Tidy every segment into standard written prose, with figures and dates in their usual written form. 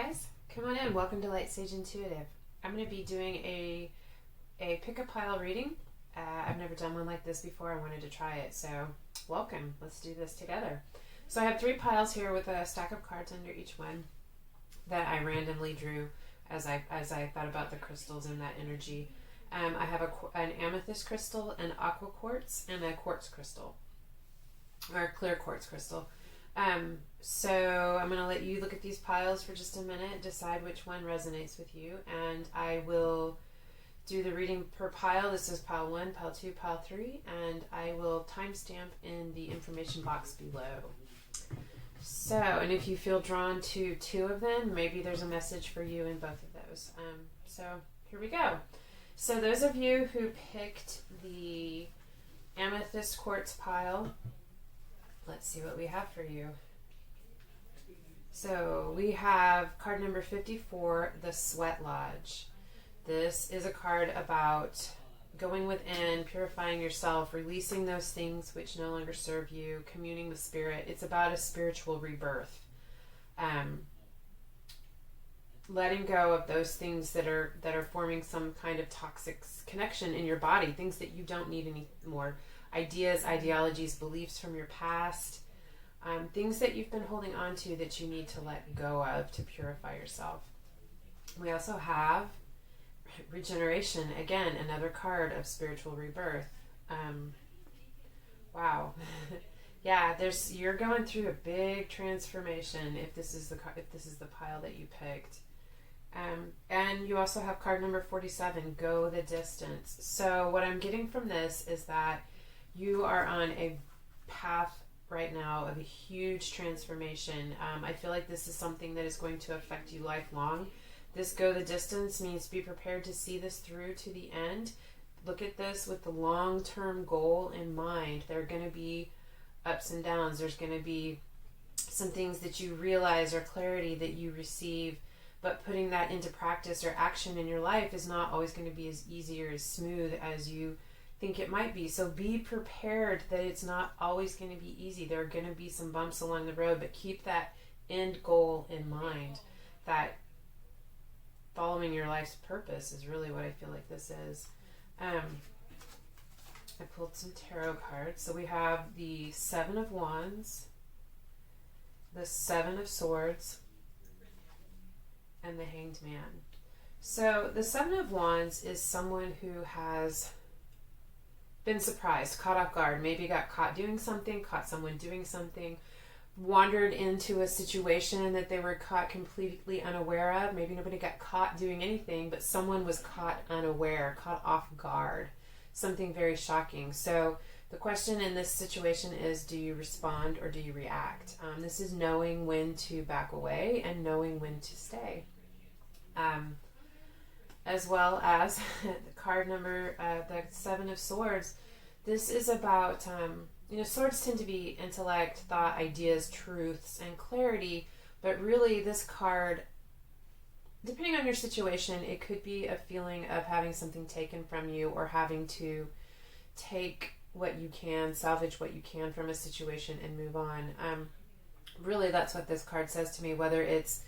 guys, come on in. Welcome to Light Sage Intuitive. I'm going to be doing a pick a pile reading. I've never done one like this before. I wanted to try it, so welcome. Let's do this together. So I have 3 piles here with a stack of cards under each one that I randomly drew as I thought about the crystals and that energy. I have an amethyst crystal, an aqua quartz, and a quartz crystal, or a clear quartz crystal. So I'm going to let you look at these piles for just a minute, decide which one resonates with you, and I will do the reading per pile. This is pile 1, pile 2, pile 3, and I will timestamp in the information box below. So, and if you feel drawn to 2 of them, maybe there's a message for you in both of those. So here we go. So those of you who picked the Amethyst Quartz pile, let's see what we have for you. So we have card number 54, the Sweat Lodge. This is a card about going within, purifying yourself, releasing those things which no longer serve you, communing with spirit. It's about a spiritual rebirth. Letting go of those things that are forming some kind of toxic connection in your body, things that you don't need anymore. Ideas, ideologies, beliefs from your past, things that you've been holding on to that you need to let go of to purify yourself. We also have regeneration, again, another card of spiritual rebirth. Wow. Yeah, you're going through a big transformation if this is the pile that you picked. And you also have card number 47, go the distance. So what I'm getting from this is that you are on a path right now of a huge transformation. I feel like this is something that is going to affect you lifelong. This go the distance means be prepared to see this through to the end. Look at this with the long-term goal in mind. There are going to be ups and downs. There's going to be some things that you realize or clarity that you receive, but putting that into practice or action in your life is not always going to be as easy or as smooth as you think it might be. So be prepared that it's not always going to be easy. There are going to be some bumps along the road, but keep that end goal in mind. That following your life's purpose is really what I feel like this is. I pulled some tarot cards. So we have the 7 of Wands, the 7 of Swords, and the Hanged Man. So the 7 of Wands is someone who has been surprised, caught off guard, maybe got caught doing something, caught someone doing something, wandered into a situation that they were caught completely unaware of. Maybe nobody got caught doing anything, but someone was caught unaware, caught off guard. Something very shocking. So the question in this situation is, do you respond or do you react? This is knowing when to back away and knowing when to stay. As well as the card number, the 7 of Swords. This is about, swords tend to be intellect, thought, ideas, truths, and clarity, but really this card, depending on your situation, it could be a feeling of having something taken from you or having to take what you can, salvage what you can from a situation and move on. Really, that's what this card says to me, whether it's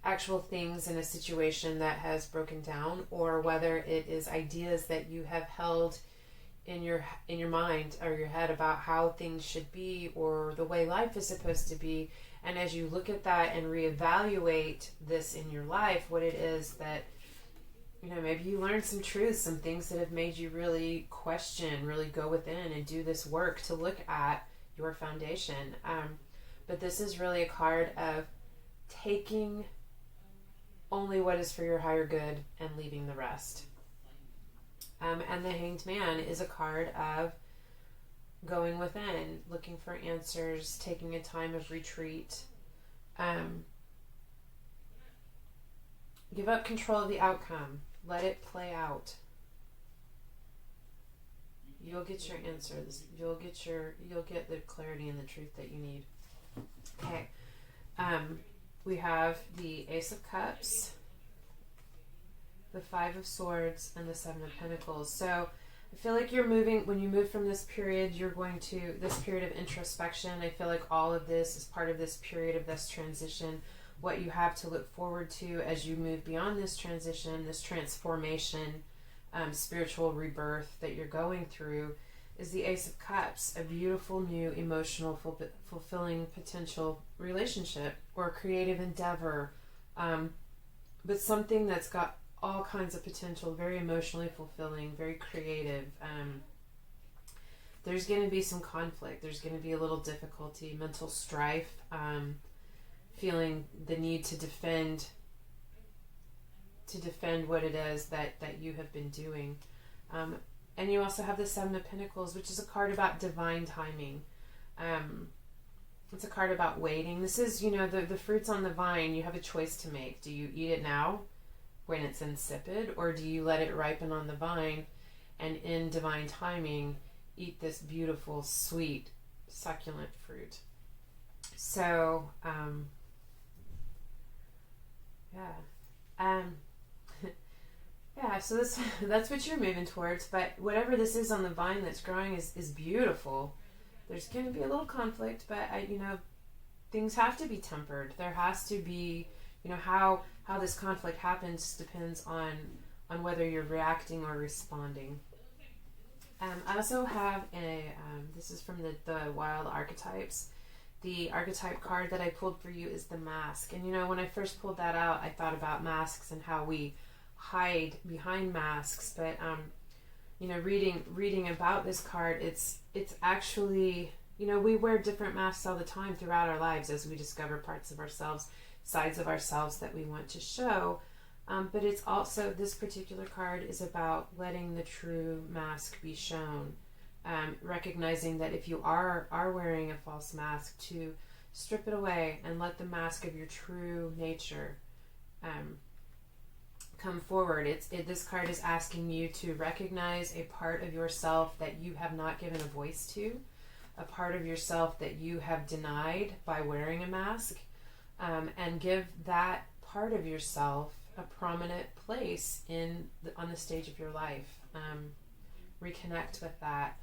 actual things in a situation that has broken down or whether it is ideas that you have held in your mind or your head about how things should be or the way life is supposed to be. And as you look at that and reevaluate this in your life, what it is that, maybe you learned some truths, some things that have made you really question, really go within and do this work to look at your foundation. But this is really a card of taking only what is for your higher good and leaving the rest. And the Hanged Man is a card of going within, looking for answers, taking a time of retreat. Give up control of the outcome. Let it play out. You'll get your answers. You'll get the clarity and the truth that you need. Okay. We have the Ace of Cups, the 5 of Swords, and the 7 of Pentacles. So I feel like when you move from this period, you're going to this period of introspection. I feel like all of this is part of this period of this transition. what you have to look forward to as you move beyond this transition, this transformation, spiritual rebirth that you're going through, is the Ace of Cups, a beautiful new emotional fulfilling potential relationship or creative endeavor, but something that's got all kinds of potential, very emotionally fulfilling, very creative. There's going to be some conflict. There's going to be a little difficulty, mental strife, feeling the need to defend what it is that you have been doing. And you also have the Seven of Pentacles, which is a card about divine timing. It's a card about waiting. This is, the fruits on the vine. You have a choice to make. Do you eat it now when it's insipid, or do you let it ripen on the vine and in divine timing eat this beautiful, sweet, succulent fruit? So, so that's what you're moving towards. But whatever this is on the vine that's growing is beautiful. There's going to be a little conflict, but things have to be tempered. There has to be, how this conflict happens depends on whether you're reacting or responding. I also have this is from the Wild Archetypes. The archetype card that I pulled for you is the Mask. And when I first pulled that out, I thought about masks and how we hide behind masks. But reading about this card, it's actually, we wear different masks all the time throughout our lives as we discover parts of ourselves, sides of ourselves that we want to show. But it's also, this particular card is about letting the true mask be shown. Recognizing that if you are wearing a false mask, to strip it away and let the mask of your true nature come forward. This card is asking you to recognize a part of yourself that you have not given a voice to, a part of yourself that you have denied by wearing a mask, and give that part of yourself a prominent place on the stage of your life. Reconnect with that.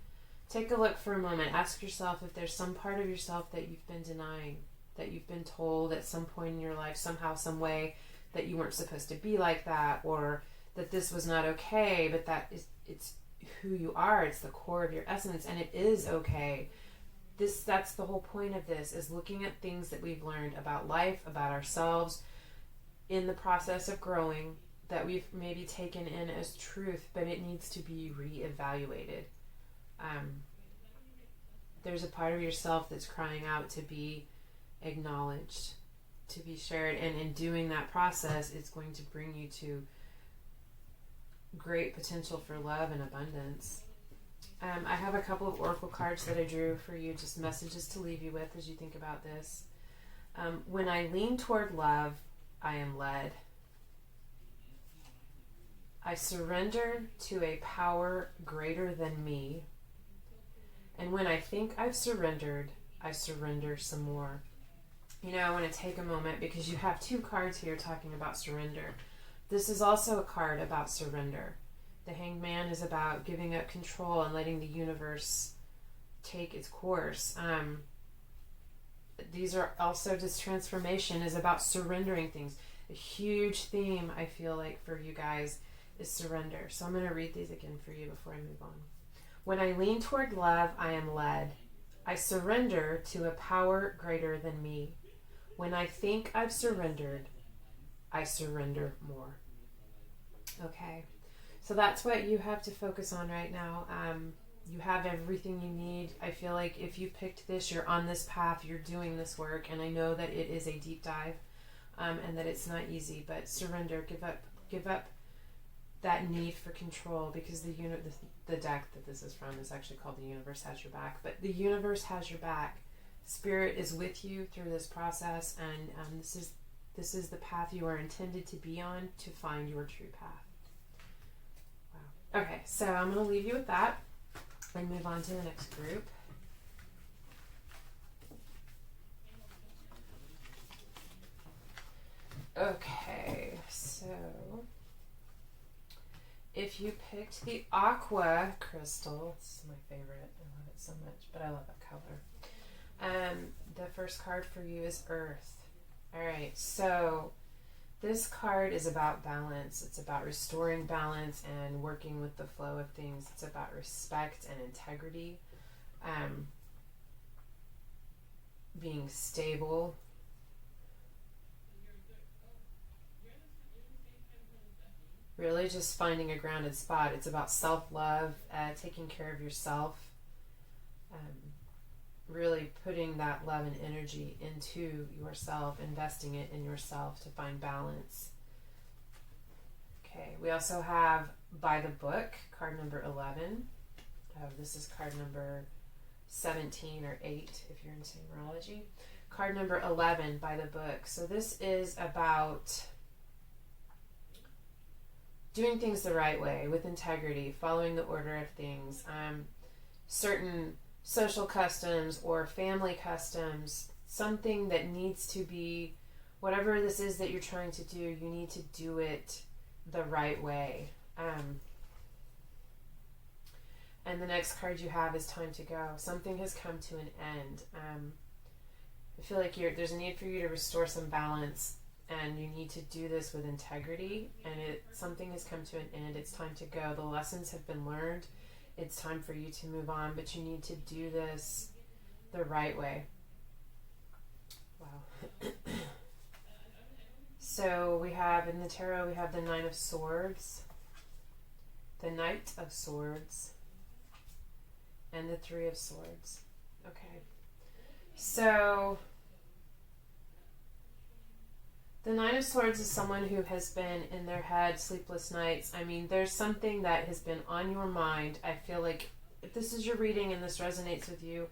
Take a look for a moment. Ask yourself if there's some part of yourself that you've been denying, that you've been told at some point in your life, somehow, some way, that you weren't supposed to be like that, or that this was not okay, but it's who you are. It's the core of your essence, and it is okay. That's the whole point of this, is looking at things that we've learned about life, about ourselves, in the process of growing, that we've maybe taken in as truth, but it needs to be reevaluated. There's a part of yourself that's crying out to be acknowledged, to be shared, and in doing that process, it's going to bring you to great potential for love and abundance. I have a couple of oracle cards that I drew for you, just messages to leave you with as you think about this. When I lean toward love, I am led. I surrender to a power greater than me. And when I think I've surrendered, I surrender some more. I want to take a moment, because you have two cards here talking about surrender. This is also a card about surrender. The Hanged Man is about giving up control and letting the universe take its course. These are also, this transformation is about surrendering things. A huge theme, I feel like, for you guys is surrender. So I'm going to read these again for you before I move on. When I lean toward love, I am led. I surrender to a power greater than me. When I think I've surrendered, I surrender more. Okay, so that's what you have to focus on right now. You have everything you need. I feel like if you picked this, you're on this path, you're doing this work, and I know that it is a deep dive, and that it's not easy, but surrender, give up that need for control, because the deck that this is from is actually called The Universe Has Your Back, but the universe has your back. Spirit is with you through this process, and this is the path you are intended to be on, to find your true path. Wow. Okay, so I'm going to leave you with that and move on to the next group. Okay, so if you picked the Aqua crystal, it's my favorite, I love it so much, but I love that color. The first card for you is Earth. All right, so this card is about balance. It's about restoring balance and working with the flow of things. It's about respect and integrity, being stable. Really just finding a grounded spot. It's about self-love, taking care of yourself, really putting that love and energy into yourself, investing it in yourself to find balance. Okay, we also have By the Book, card number 11. This is card number 17 or 8 if you're in numerology. Card number 11, By the Book. So this is about doing things the right way, with integrity, following the order of things. Certain social customs or family customs, something that needs to be, whatever this is that you're trying to do, you need to do it the right way. And the next card you have is Time to Go. Something has come to an end. I feel like there's a need for you to restore some balance, and you need to do this with integrity, and something has come to an end. It's time to go. The lessons have been learned. It's time for you to move on, but you need to do this the right way. Wow. So we have, in the tarot, we have the Nine of Swords, the Knight of Swords, and the Three of Swords. Okay. So the Nine of Swords is someone who has been in their head, sleepless nights. I mean, there's something that has been on your mind. I feel like if this is your reading and this resonates with you,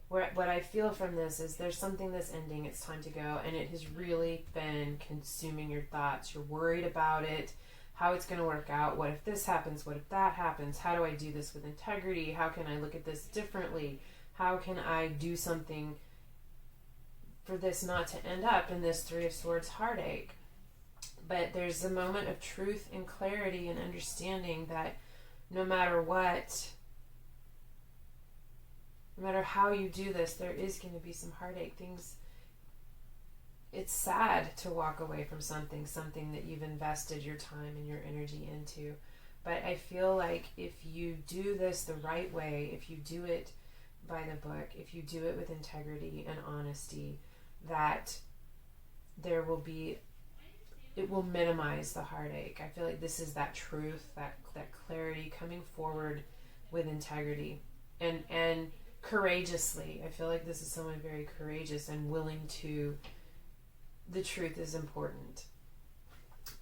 what I feel from this is there's something that's ending. It's time to go, and it has really been consuming your thoughts. You're worried about it, how it's going to work out. What if this happens? What if that happens? How do I do this with integrity? How can I look at this differently? How can I do something for this not to end up in this Three of Swords heartache? But there's a moment of truth and clarity and understanding that no matter what, no matter how you do this, there is going to be some heartache. It's sad to walk away from something that you've invested your time and your energy into. But I feel like if you do this the right way, if you do it by the book, if you do it with integrity and honesty, that it will minimize the heartache. I feel like this is that truth, that clarity coming forward with integrity and courageously. I feel like this is someone very courageous and willing to, the truth is important.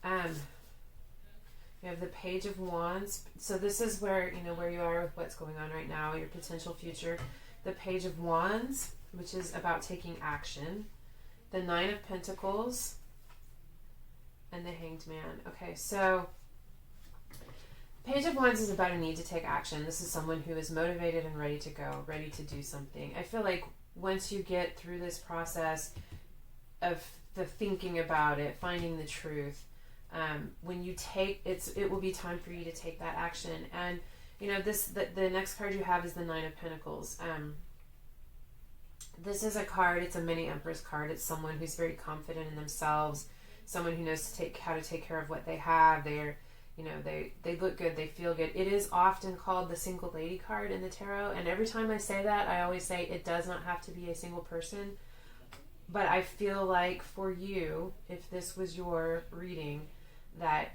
We have the Page of Wands. So this is where you are with what's going on right now, your potential future. The Page of Wands, which is about taking action. The Nine of Pentacles and the Hanged Man. Okay, so Page of Wands is about a need to take action. This is someone who is motivated and ready to go, ready to do something. I feel like once you get through this process of the thinking about it, finding the truth, when you take it will be time for you to take that action. And the next card you have is the Nine of Pentacles. This is a card, it's a mini Empress card. It's someone who's very confident in themselves, someone who knows how to take care of what they have. They're, they look good, they feel good. It is often called the Single Lady card in the tarot, and every time I say that, I always say it does not have to be a single person. But I feel like for you, if this was your reading, that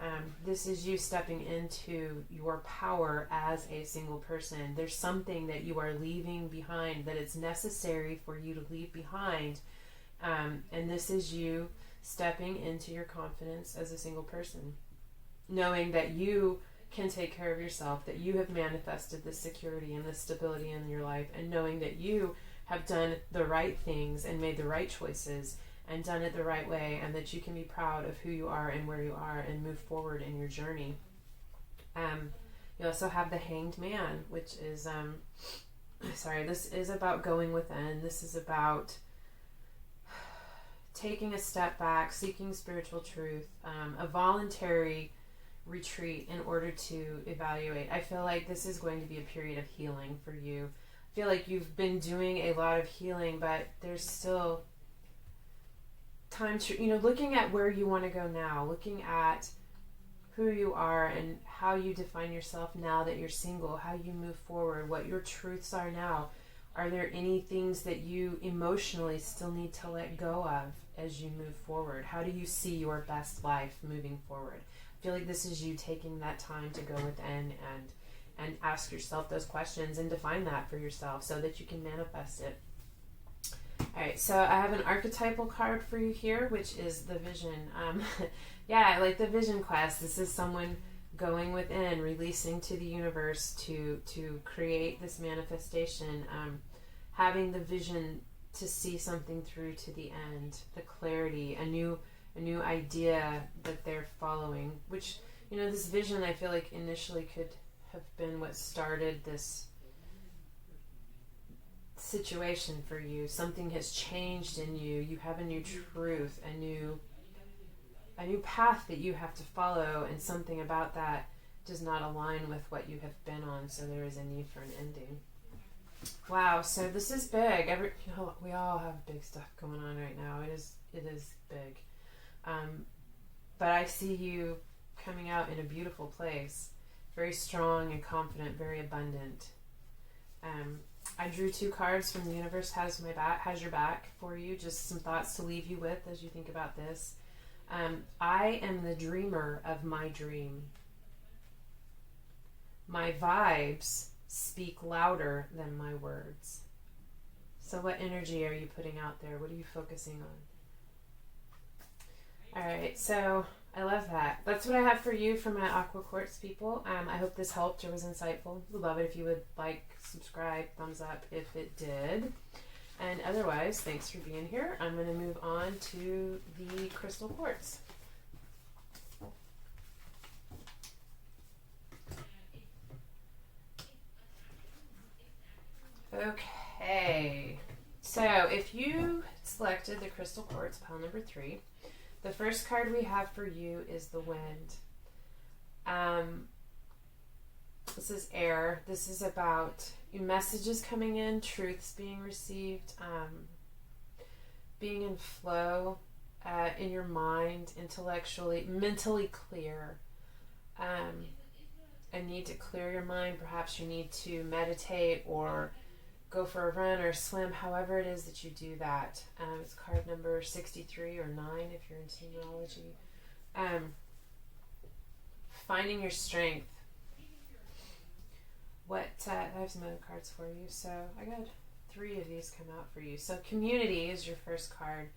this is you stepping into your power as a single person. There's something that you are leaving behind, that it's necessary for you to leave behind. And this is you stepping into your confidence as a single person, knowing that you can take care of yourself, that you have manifested this security and this stability in your life, and knowing that you have done the right things and made the right choices and done it the right way, and that you can be proud of who you are and where you are and move forward in your journey. You also have the Hanged Man, which is, this is about going within. This is about taking a step back, seeking spiritual truth, a voluntary retreat in order to evaluate. I feel like this is going to be a period of healing for you. I feel like you've been doing a lot of healing, but there's still time to, looking at where you want to go now, looking at who you are and how you define yourself now that you're single, how you move forward, what your truths are now. Are there any things that you emotionally still need to let go of as you move forward? How do you see your best life moving forward? I feel like this is you taking that time to go within and ask yourself those questions and define that for yourself so that you can manifest it. All right, so I have an archetypal card for you here, which is the vision. Yeah, like the vision quest. This is someone going within, releasing to the universe to create this manifestation, having the vision to see something through to the end, the clarity, a new idea that they're following, which, this vision I feel like initially could have been what started this situation for you. Something has changed in you. You have a new truth, a new path that you have to follow, and something about that does not align with what you have been on, so there is a need for an ending. Wow, so this is big. We all have big stuff going on right now. It is big. But I see you coming out in a beautiful place, very strong and confident, very abundant. I drew 2 cards from the universe, has your back for you, just some thoughts to leave you with as you think about this. I am the dreamer of my dream. My vibes speak louder than my words. So what energy are you putting out there? What are you focusing on? All right, so I love that. That's what I have for you for my Aqua Quartz people. I hope this helped or was insightful. Would love it if you would like, subscribe, thumbs up if it did. And otherwise, thanks for being here. I'm going to move on to the crystal quartz. Okay, so if you selected the crystal quartz, pile number 3, the first card we have for you is the wind. This is air. This is about messages coming in, truths being received, being in flow in your mind, intellectually, mentally clear. A need to clear your mind. Perhaps you need to meditate or go for a run or swim, however it is that you do that. It's card number 63 or 9 if you're into numerology. Finding your strength. I have some other cards for you. So I got 3 of these come out for you. So community is your first card,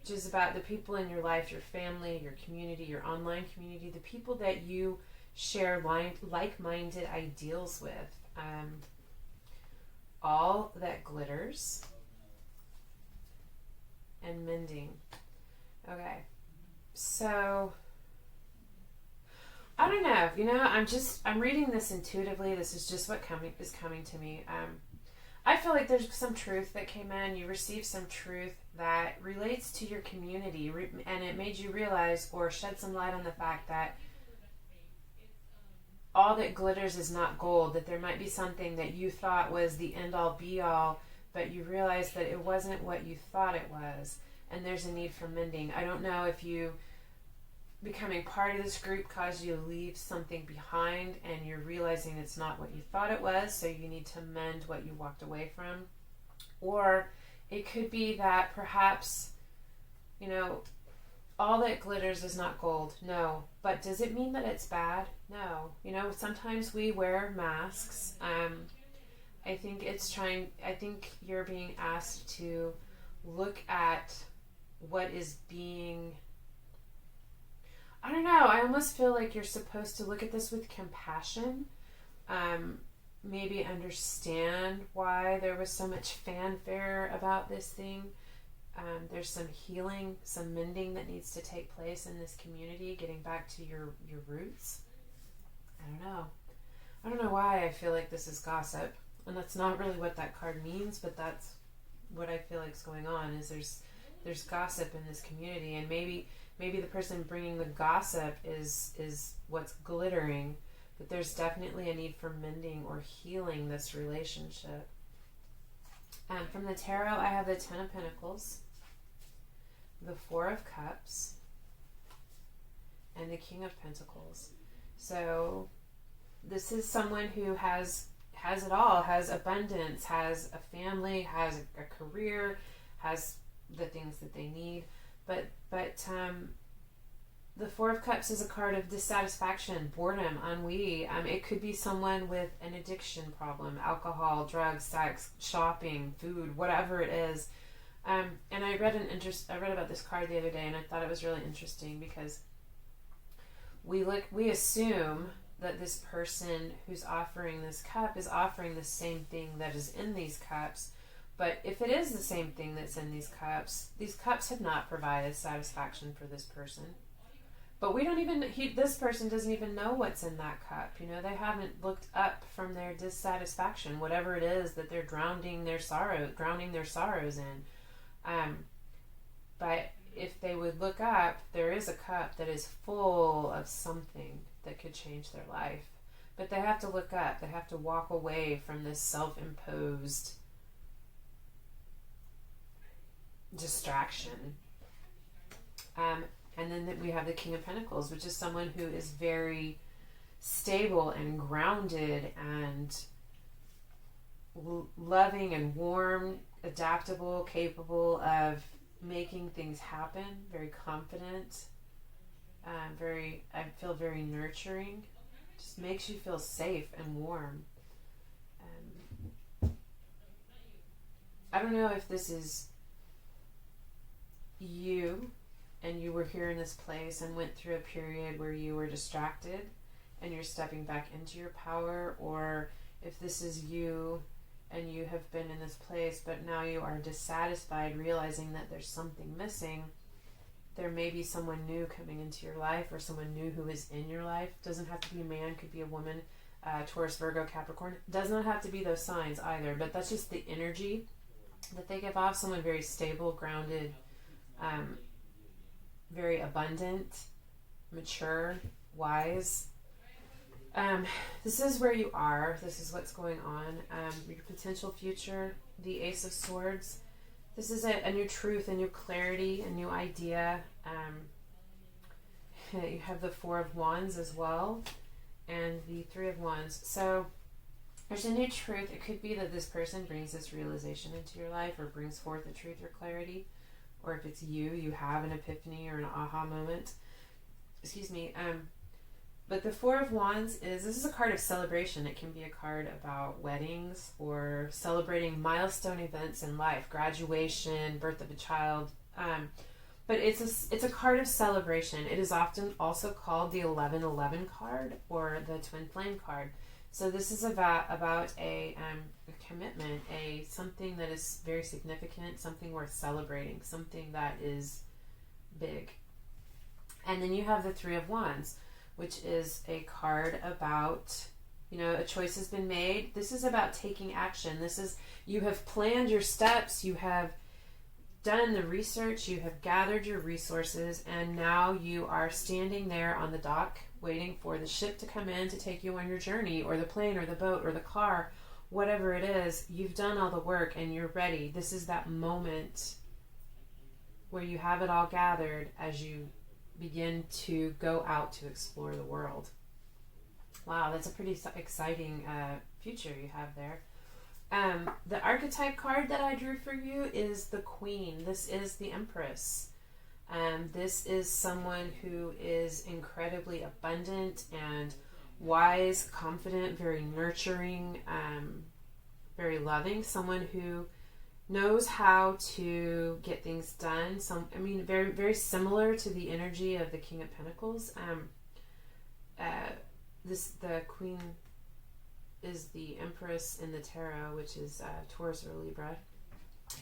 which is about the people in your life, your family, your community, your online community, the people that you share like-minded ideals with. All that glitters, and mending. Okay, so I don't know. I'm reading this intuitively. This is just what is coming to me. I feel like there's some truth that came in. You received some truth that relates to your community, and it made you realize or shed some light on the fact that all that glitters is not gold, that there might be something that you thought was the end-all be-all, but you realized that it wasn't what you thought it was, and there's a need for mending. I don't know if you becoming part of this group caused you to leave something behind and you're realizing it's not what you thought it was, so you need to mend what you walked away from. Or it could be that perhaps, all that glitters is not gold. No. But does it mean that it's bad? No. Sometimes we wear masks. I think you're being asked to look at what is being, I don't know, I almost feel like you're supposed to look at this with compassion. Maybe understand why there was so much fanfare about this thing. There's some healing, some mending that needs to take place in this community, getting back to your roots. I don't know why I feel like this is gossip, and that's not really what that card means, but that's what I feel like is going on. Is there's gossip in this community, and maybe the person bringing the gossip is what's glittering, but there's definitely a need for mending or healing this relationship. From the tarot, I have the Ten of Pentacles. the Four of Cups, and the King of Pentacles. So this is someone who has it all, has abundance, has a family, has a career, has the things that they need. But the Four of Cups is a card of dissatisfaction, boredom, ennui. It could be someone with an addiction problem, alcohol, drugs, sex, shopping, food, whatever it is. And I read about this card the other day, and I thought it was really interesting because we assume that this person who's offering this cup is offering the same thing that is in these cups. But if it is the same thing that's in these cups have not provided satisfaction for this person. But this person doesn't even know what's in that cup. They haven't looked up from their dissatisfaction, whatever it is that they're drowning their sorrows in. But if they would look up, there is a cup that is full of something that could change their life. But they have to look up. They have to walk away from this self-imposed distraction. And then we have the King of Pentacles, which is someone who is very stable and grounded and loving and warm, adaptable, capable of making things happen, very confident, I feel very nurturing. Just makes you feel safe and warm. I don't know if this is you and you were here in this place and went through a period where you were distracted and you're stepping back into your power, or if this is you and you have been in this place but now you are dissatisfied, realizing that there's something missing. There may be someone new coming into your life, or someone new who is in your life. Doesn't have to be a man, could be a woman, Taurus, Virgo, Capricorn. Does not have to be those signs either, but that's just the energy that they give off. Someone very stable, grounded, very abundant, mature, wise. This is where you are. This is what's going on. Your potential future, the Ace of Swords. This is a new truth, a new clarity, a new idea. You have the Four of Wands as well, and the Three of Wands. So there's a new truth. It could be that this person brings this realization into your life, or brings forth a truth or clarity. Or if it's you have an epiphany or an aha moment. Excuse me. But the Four of Wands this is a card of celebration. It can be a card about weddings or celebrating milestone events in life, graduation, birth of a child. But it's a card of celebration. It is often also called the 1111 card or the Twin Flame card. So this is about a commitment, something that is very significant, something worth celebrating, something that is big. And then you have the Three of Wands, which is a card about, a choice has been made. This is about taking action. You have planned your steps, you have done the research, you have gathered your resources, and now you are standing there on the dock waiting for the ship to come in to take you on your journey, or the plane or the boat or the car, whatever it is. You've done all the work and you're ready. This is that moment where you have it all gathered as you begin to go out to explore the world. Wow, that's a pretty exciting future you have there. The archetype card that I drew for you is the Queen. This is the Empress. This is someone who is incredibly abundant and wise, confident, very nurturing, very loving. Someone who knows how to get things done. Very, very similar to the energy of the King of Pentacles. The Queen is the Empress in the Tarot, which is Taurus or Libra.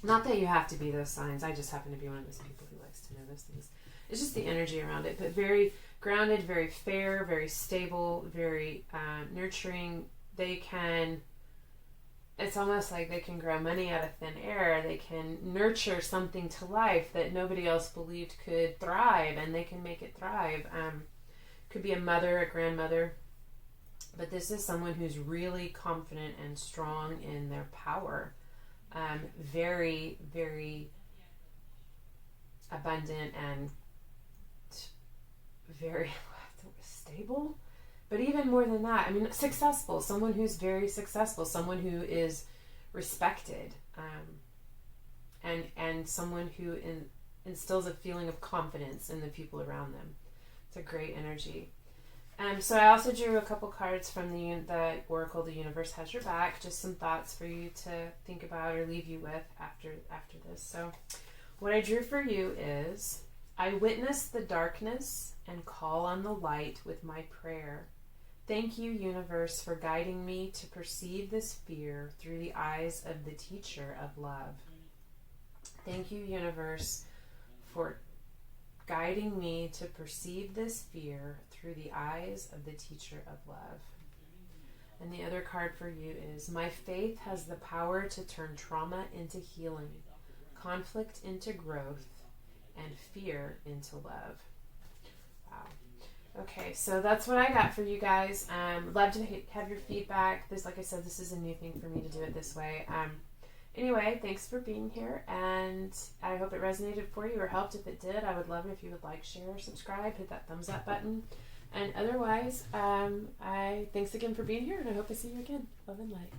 Not that you have to be those signs. I just happen to be one of those people who likes to know those things. It's just the energy around it, but very grounded, very fair, very stable, very nurturing. It's almost like they can grow money out of thin air. They can nurture something to life that nobody else believed could thrive, and they can make it thrive. Could be a mother, a grandmother, but this is someone who's really confident and strong in their power. Very, very abundant and very stable. But even more than that, I mean, successful. Someone who's very successful. Someone who is respected. And someone who instills a feeling of confidence in the people around them. It's a great energy. So I also drew a couple cards from the Oracle, The Universe Has Your Back. Just some thoughts for you to think about or leave you with after this. So what I drew for you is, I witness the darkness and call on the light with my prayer. Thank you, universe, for guiding me to perceive this fear through the eyes of the teacher of love. Thank you, universe, for guiding me to perceive this fear through the eyes of the teacher of love. And the other card for you is, my faith has the power to turn trauma into healing, conflict into growth, and fear into love. Wow. Okay, so that's what I got for you guys. Love to have your feedback. This, like I said, this is a new thing for me to do it this way. Anyway, thanks for being here, and I hope it resonated for you or helped. If it did, I would love it if you would like, share, subscribe, hit that thumbs up button. And otherwise, thanks again for being here, and I hope I see you again. Love and light.